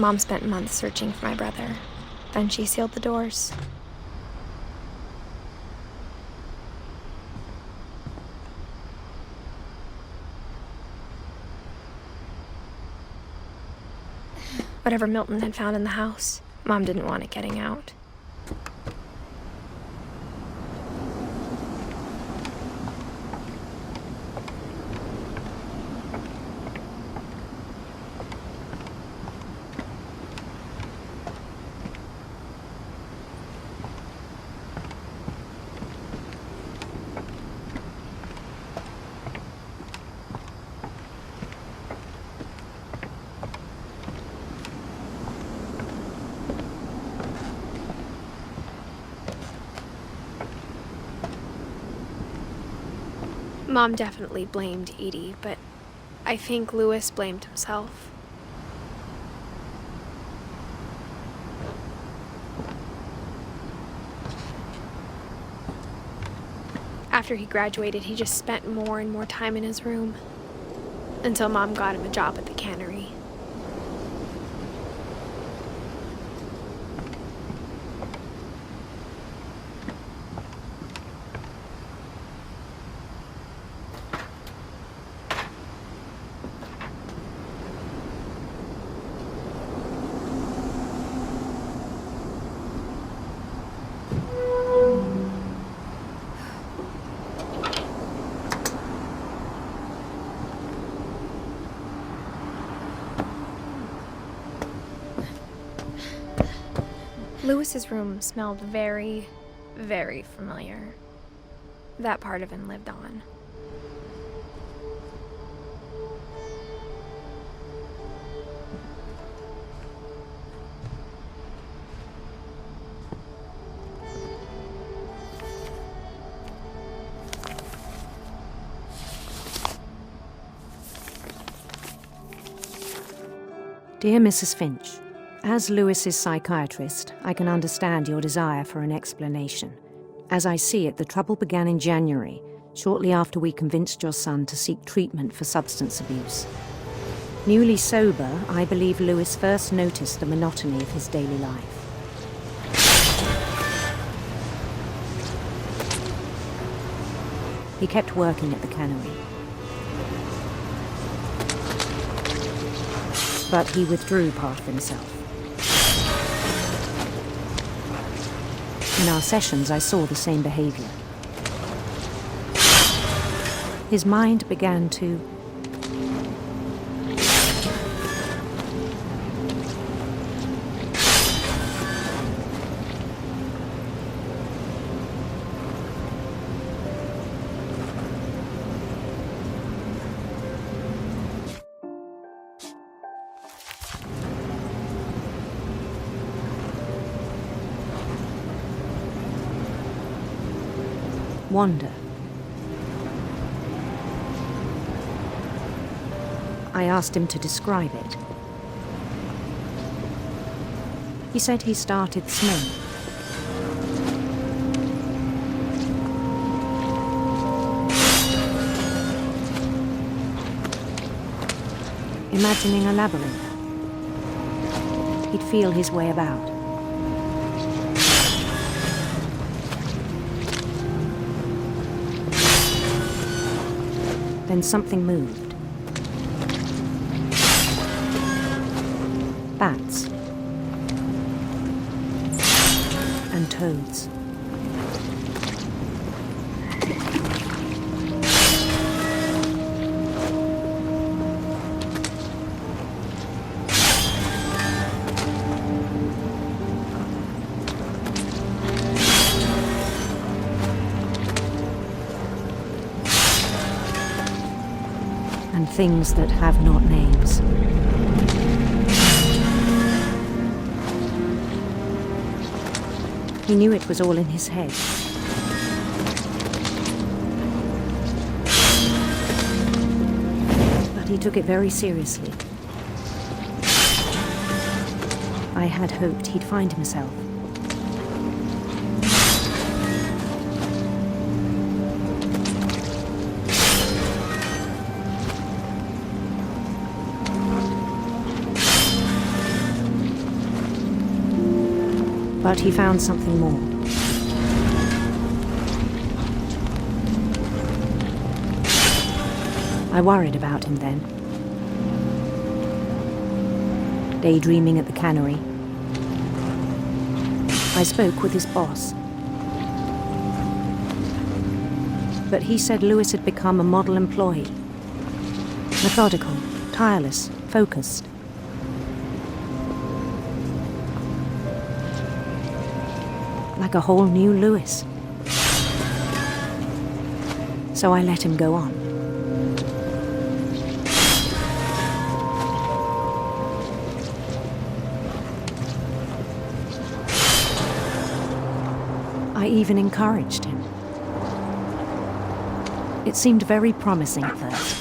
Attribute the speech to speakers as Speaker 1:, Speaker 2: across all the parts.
Speaker 1: Mom spent months searching for my brother. Then she sealed the doors. Whatever Milton had found in the house, Mom didn't want it getting out. Mom definitely blamed Edie, but I think Louis blamed himself. After he graduated, he just spent more and more time in his room, until Mom got him a job at the cannery. Louis's room smelled very, very familiar. That part of him lived on.
Speaker 2: Dear Mrs. Finch, as Louis's psychiatrist, I can understand your desire for an explanation. As I see it, the trouble began in January, shortly after we convinced your son to seek treatment for substance abuse. Newly sober, I believe Louis first noticed the monotony of his daily life. He kept working at the cannery. But he withdrew part of himself. In our sessions, I saw the same behavior. His mind began to wander. I asked him to describe it. He said he started small. Imagining a labyrinth. He'd feel his way about. Then something moved. Bats. And toads. And things that have not names. He knew it was all in his head. But he took it very seriously. I had hoped he'd find himself. But he found something more. I worried about him then. Daydreaming at the cannery, I spoke with his boss. But he said Lewis had become a model employee. Methodical, tireless, focused. Like a whole new Lewis. So I let him go on. I even encouraged him. It seemed very promising at first.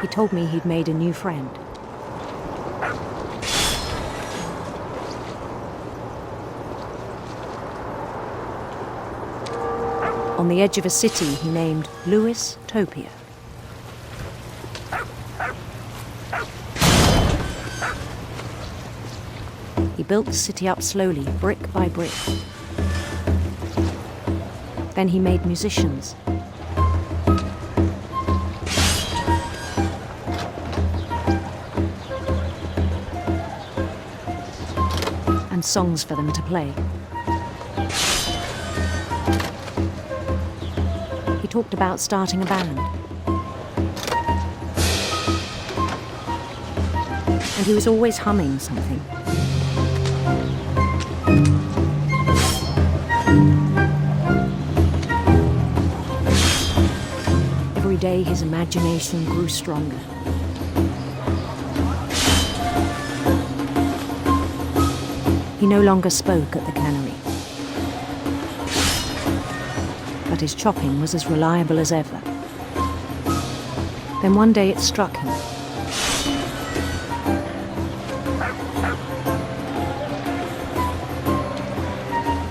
Speaker 2: He told me he'd made a new friend. On the edge of a city he named Lewis-topia. He built the city up slowly, brick by brick. Then he made musicians. And songs for them to play. He talked about starting a band. And he was always humming something. Every day his imagination grew stronger. He no longer spoke at the cannery. But his chopping was as reliable as ever. Then one day it struck him.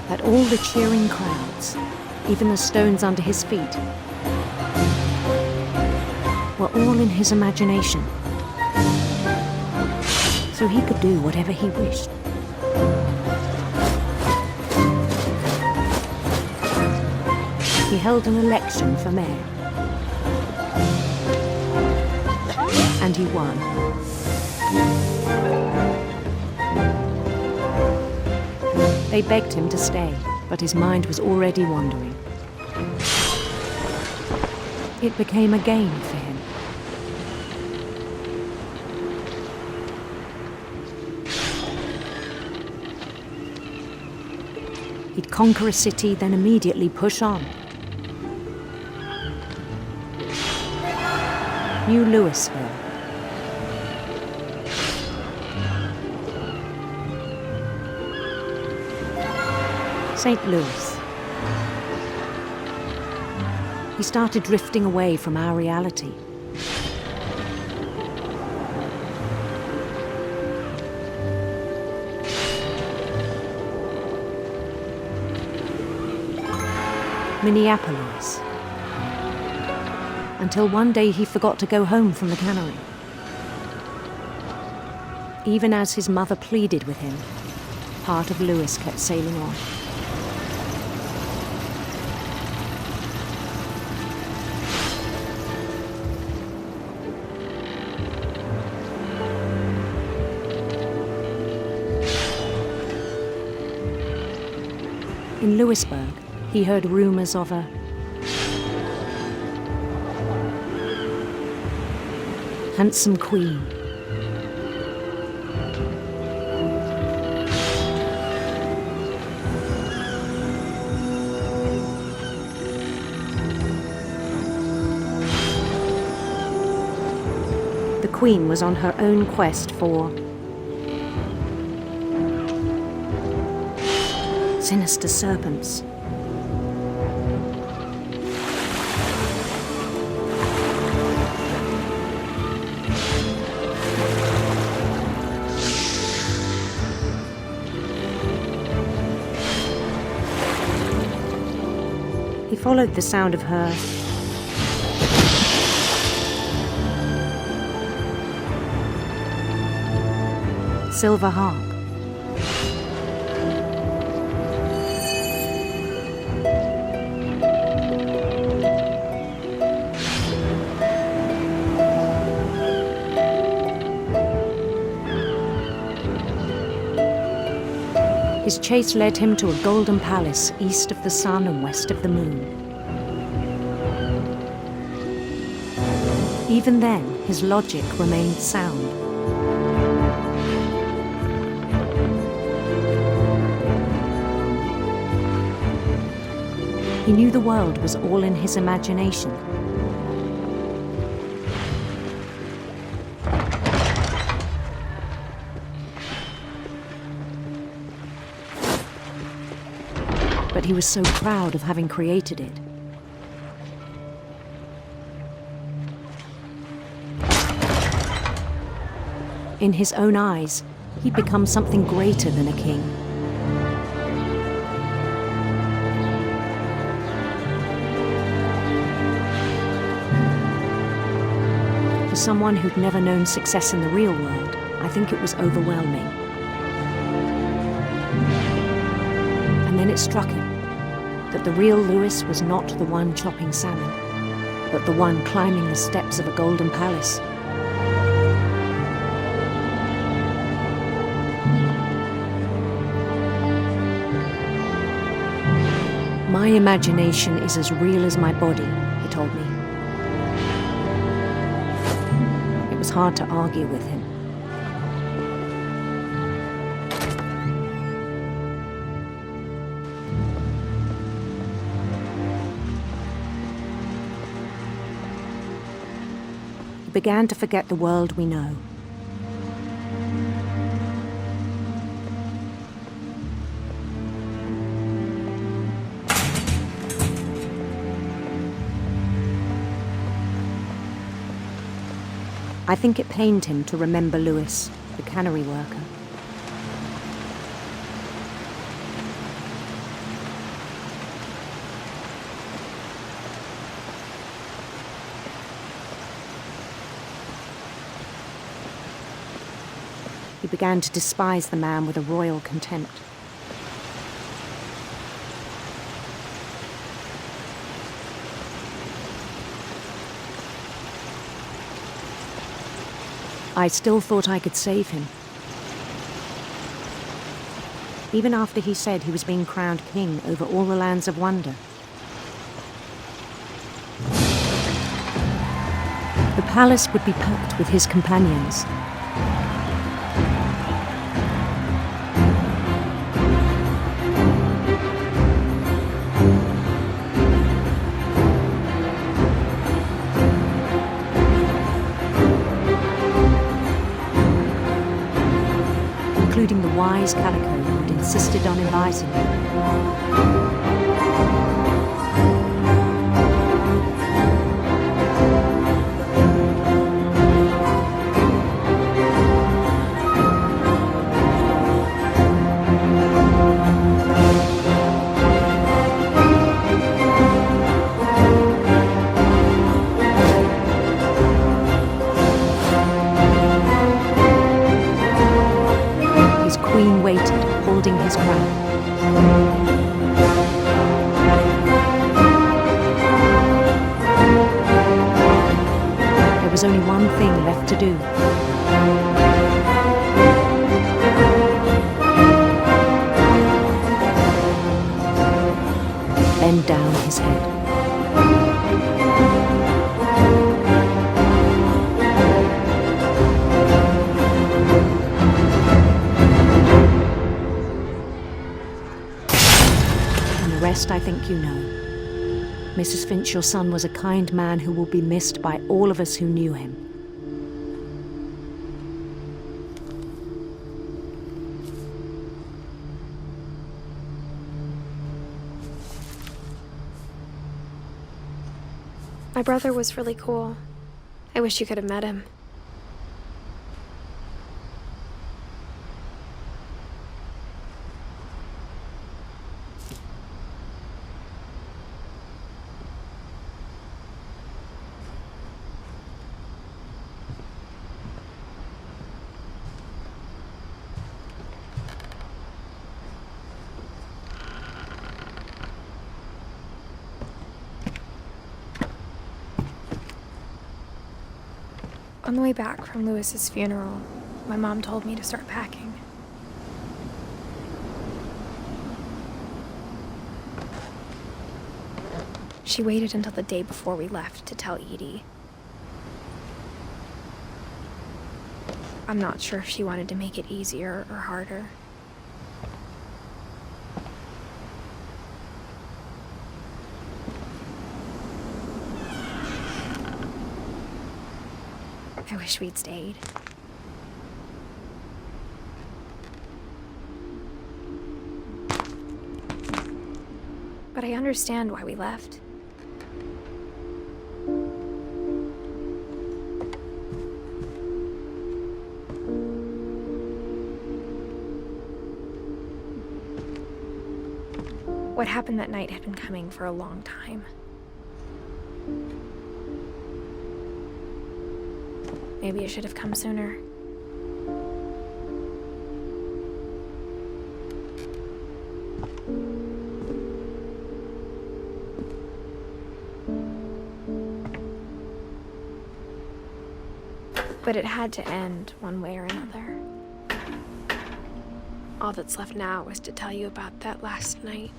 Speaker 2: That all the cheering crowds, even the stones under his feet, were all in his imagination. So he could do whatever he wished. He held an election for mayor. And he won. They begged him to stay, but his mind was already wandering. It became a game for him. He'd conquer a city, then immediately push on. New Louisville. St. Louis. He started drifting away from our reality. Minneapolis. Until one day he forgot to go home from the cannery. Even as his mother pleaded with him, part of Lewis kept sailing on. In Lewisburg, he heard rumors of a handsome queen. The queen was on her own quest for sinister serpents. He followed the sound of her silver harp. His chase led him to a golden palace east of the sun and west of the moon. Even then, his logic remained sound. He knew the world was all in his imagination. But he was so proud of having created it. In his own eyes, he'd become something greater than a king. For someone who'd never known success in the real world, I think it was overwhelming. And then it struck him that the real Lewis was not the one chopping salmon, but the one climbing the steps of a golden palace. My imagination is as real as my body, he told me. It was hard to argue with him. He began to forget the world we know. I think it pained him to remember Lewis, the cannery worker. He began to despise the man with a royal contempt. I still thought I could save him. Even after he said he was being crowned king over all the lands of wonder. The palace would be packed with his companions. Including the wise Calico who'd insisted on inviting him. Queen waited, holding his crown. There was only one thing left to do. Bend down his head. The rest I think you know. Mrs. Finch, your son was a kind man who will be missed by all of us who knew him.
Speaker 1: My brother was really cool. I wish you could have met him. On the way back from Lewis's funeral, my mom told me to start packing. She waited until the day before we left to tell Edie. I'm not sure if she wanted to make it easier or harder. I wish we'd stayed. But I understand why we left. What happened that night had been coming for a long time. Maybe it should have come sooner. But it had to end one way or another. All that's left now is to tell you about that last night.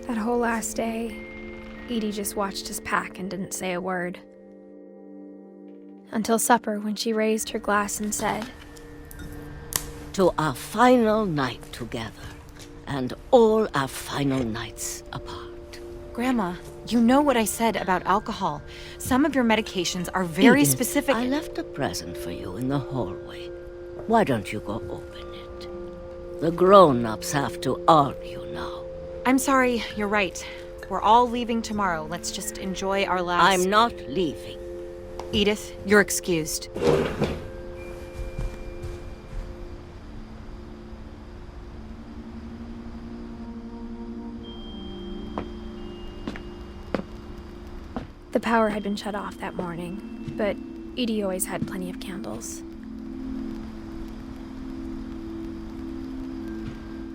Speaker 1: That whole last day, Edie just watched us pack and didn't say a word. Until supper, when she raised her glass and said,
Speaker 3: "To our final night together, and all our final nights apart."
Speaker 4: Grandma, you know what I said about alcohol. Some of your medications are very
Speaker 3: Edith,
Speaker 4: specific.
Speaker 3: I left a present for you in the hallway. Why don't you go open it? The grown-ups have to argue now.
Speaker 4: I'm sorry, you're right. We're all leaving tomorrow. Let's just enjoy our last...
Speaker 3: I'm not leaving.
Speaker 4: Edith, you're excused.
Speaker 1: the power had been shut off that morning, but Edie always had plenty of candles.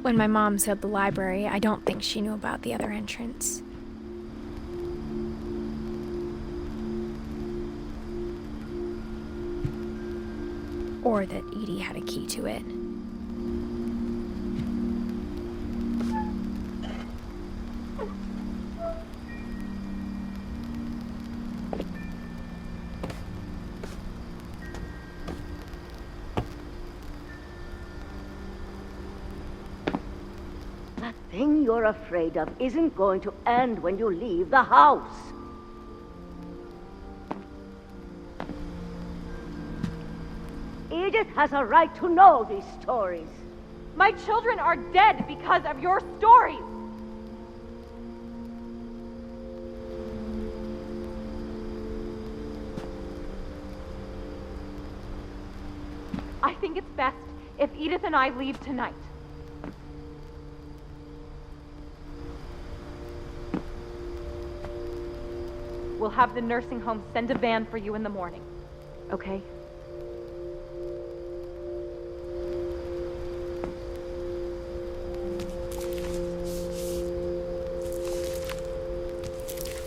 Speaker 1: When my mom sealed the library, I don't think she knew about the other entrance. Or that Edie had a key to it.
Speaker 3: That thing you're afraid of isn't going to end when you leave the house. Edith has a right to know these stories.
Speaker 5: My children are dead because of your stories! I think it's best if Edith and I leave tonight. We'll have the nursing home send a van for you in the morning, okay?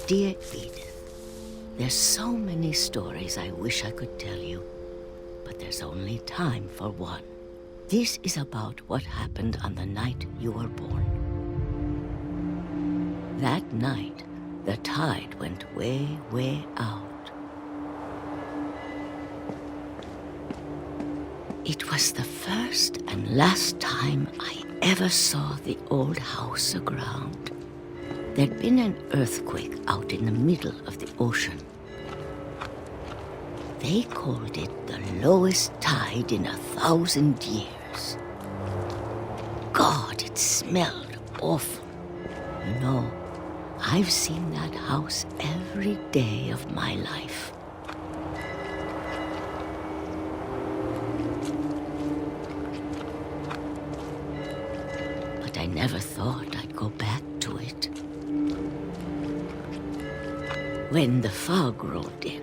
Speaker 3: Dear Edith, there's so many stories I wish I could tell you, but there's only time for one. This is about what happened on the night you were born. That night, the tide went way, way out. It was the first and last time I ever saw the old house aground. There'd been an earthquake out in the middle of the ocean. They called it the lowest tide in 1,000 years. God, it smelled awful. You know, I've seen that house every day of my life. But I never thought When the fog rolled in,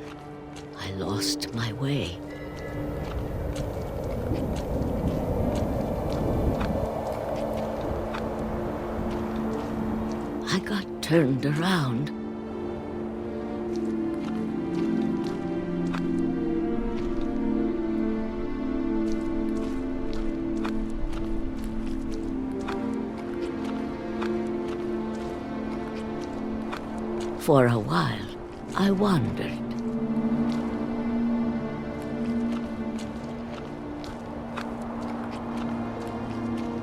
Speaker 3: I lost my way. I got turned around. For a while, I wandered.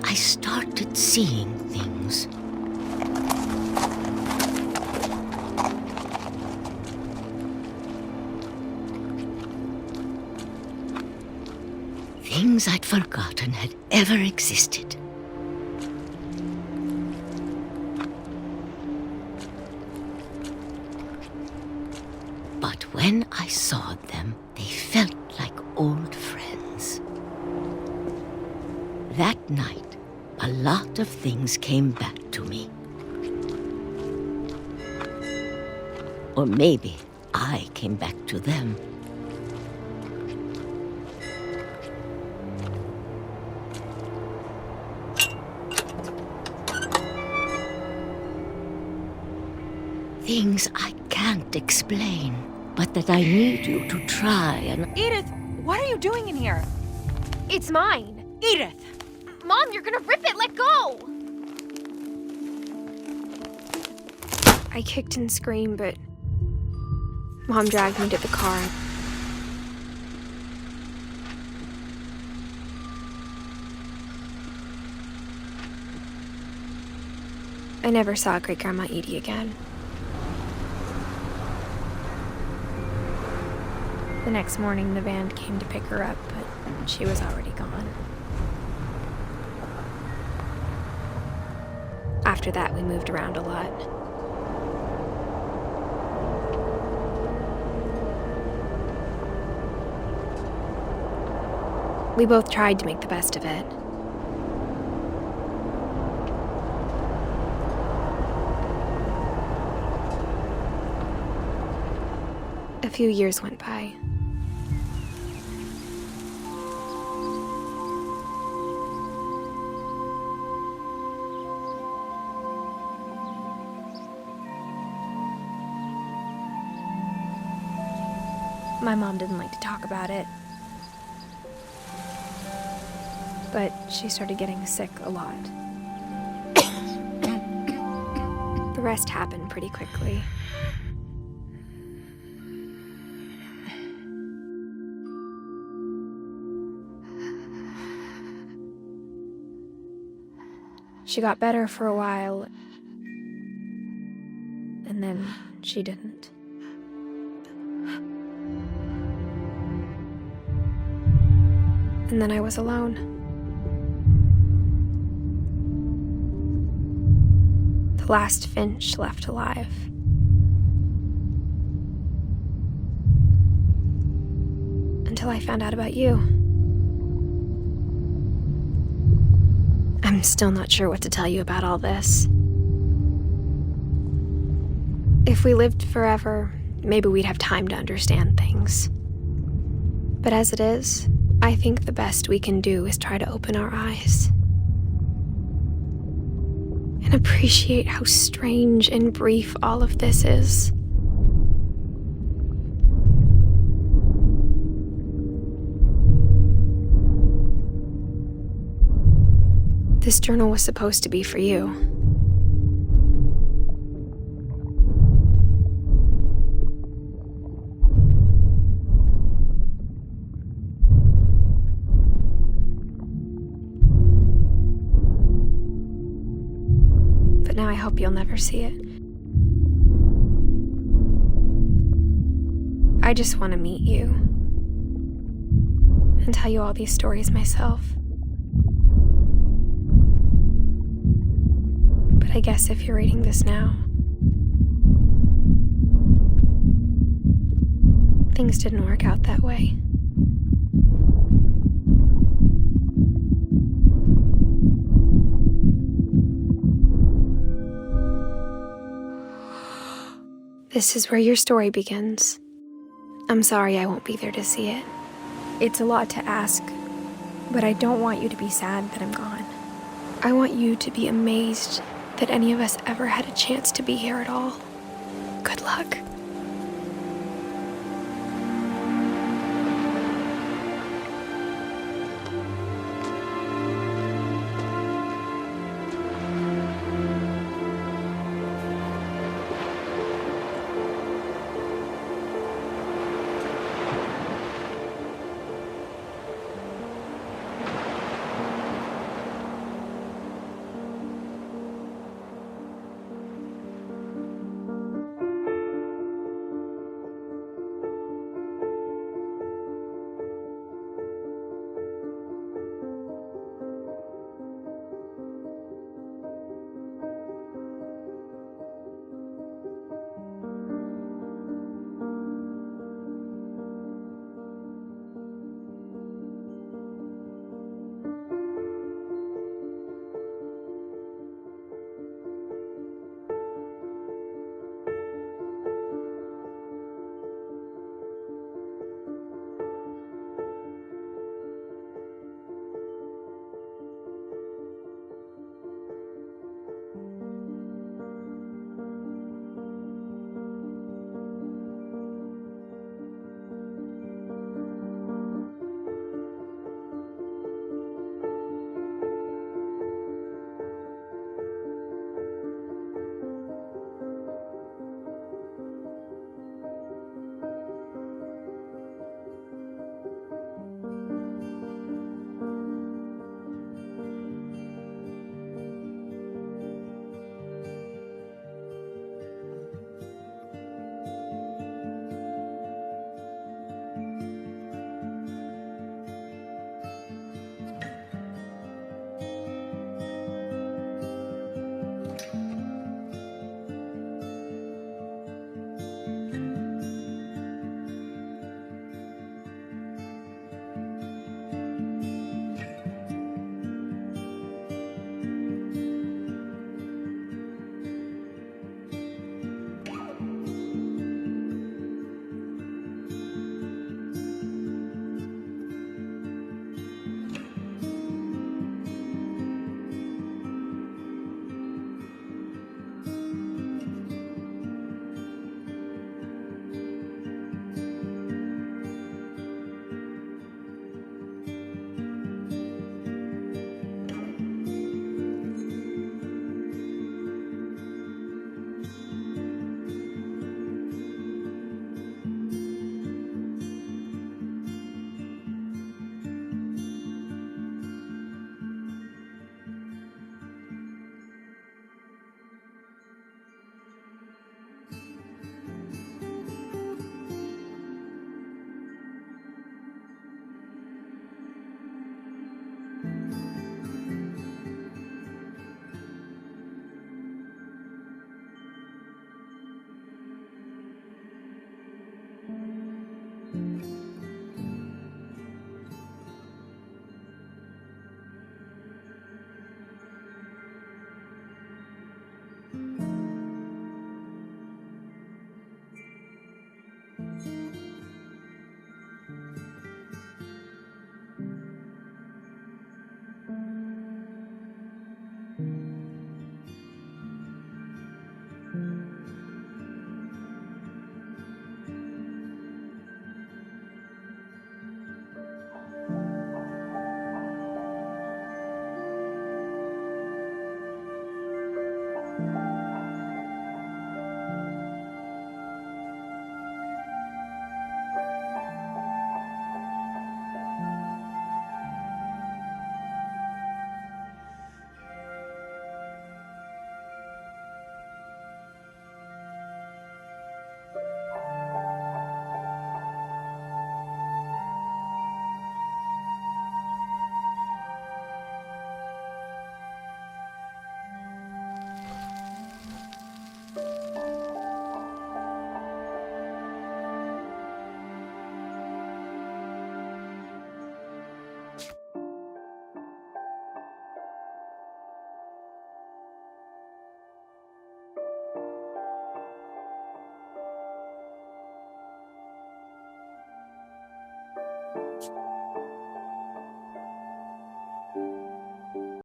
Speaker 3: I started seeing things. Things I'd forgotten had ever existed. But when I saw them, they felt like old friends. That night, a lot of things came back to me. Or maybe I came back to them. Things I can't explain, but that I need you to try and...
Speaker 4: Edith, what are you doing in here?
Speaker 1: It's mine.
Speaker 4: Edith!
Speaker 1: Mom, you're gonna rip it! Let go! I kicked and screamed, but Mom dragged me to the car. I never saw Great-Grandma Edie again. The next morning, the van came to pick her up, but she was already gone. After that, we moved around a lot. We both tried to make the best of it. A few years went by. My mom didn't like to talk about it. But she started getting sick a lot. The rest happened pretty quickly. She got better for a while, and then she didn't. And then I was alone. The last Finch left alive. Until I found out about you. I'm still not sure what to tell you about all this. If we lived forever, maybe we'd have time to understand things. But as it is, I think the best we can do is try to open our eyes. And appreciate how strange and brief all of this is. This journal was supposed to be for you. But now I hope you'll never see it. I just want to meet you and tell you all these stories myself. I guess if you're reading this now, things didn't work out that way. This is where your story begins. I'm sorry I won't be there to see it. It's a lot to ask, but I don't want you to be sad that I'm gone. I want you to be amazed that any of us ever had a chance to be here at all. Good luck.